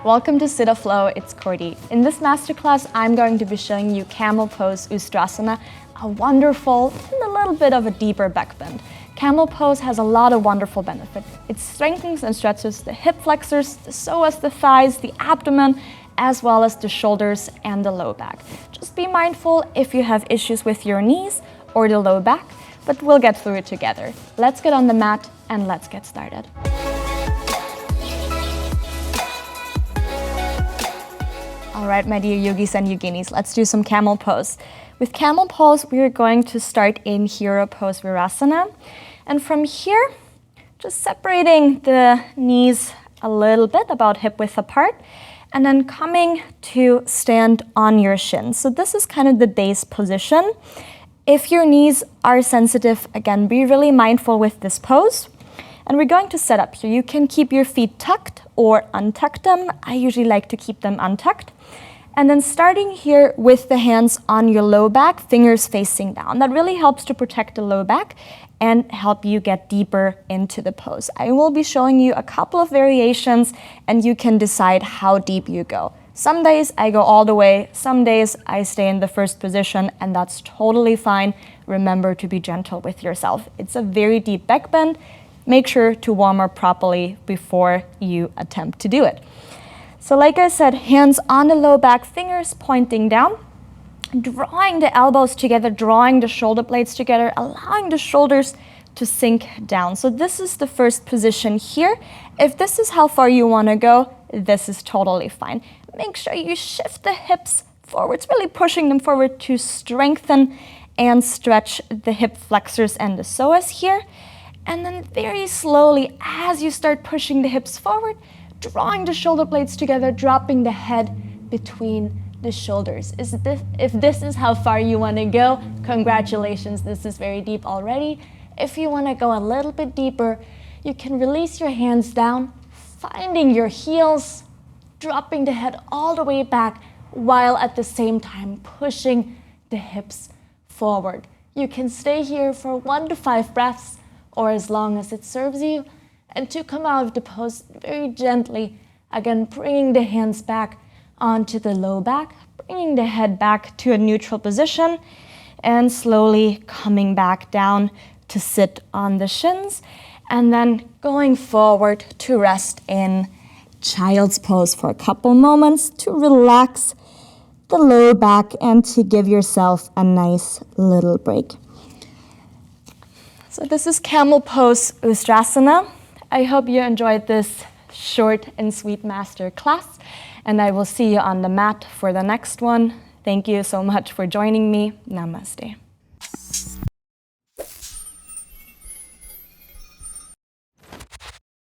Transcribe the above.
Welcome to SidaFlow, it's Cordi. In this masterclass, I'm going to be showing you Camel Pose Ustrasana, a wonderful and a little bit of a deeper back bend. Camel Pose has a lot of wonderful benefits. It strengthens and stretches the hip flexors, the psoas, the thighs, the abdomen, as well as the shoulders and the low back. Just be mindful if you have issues with your knees or the low back, but we'll get through it together. Let's get on the mat and let's get started. All right, my dear yogis and yoginis, let's do some camel pose. With camel pose, we are going to start in hero pose virasana. And from here, just separating the knees a little bit, about hip width apart, and then coming to stand on your shins. So this is kind of the base position. If your knees are sensitive, again, be really mindful with this pose. And we're going to set up here. You can keep your feet tucked or untuck them. I usually like to keep them untucked. And then starting here with the hands on your low back, fingers facing down. That really helps to protect the low back and help you get deeper into the pose. I will be showing you a couple of variations and you can decide how deep you go. Some days I go all the way, some days I stay in the first position, and that's totally fine. Remember to be gentle with yourself. It's a very deep back bend. Make sure to warm up properly before you attempt to do it. So like I said, hands on the low back, fingers pointing down, drawing the elbows together, drawing the shoulder blades together, allowing the shoulders to sink down. So this is the first position here. If this is how far you want to go, this is totally fine. Make sure you shift the hips forwards, really pushing them forward to strengthen and stretch the hip flexors and the psoas here. And then very slowly, as you start pushing the hips forward, drawing the shoulder blades together, dropping the head between the shoulders. If this is how far you want to go, congratulations, this is very deep already. If you want to go a little bit deeper, you can release your hands down, finding your heels, dropping the head all the way back, while at the same time pushing the hips forward. You can stay here for 1 to 5 breaths, or as long as it serves you. And to come out of the pose very gently, again, bringing the hands back onto the low back, bringing the head back to a neutral position, and slowly coming back down to sit on the shins, and then going forward to rest in child's pose for a couple moments to relax the low back and to give yourself a nice little break. So this is Camel Pose Ustrasana. I hope you enjoyed this short and sweet master class, and I will see you on the mat for the next one. Thank you so much for joining me. Namaste.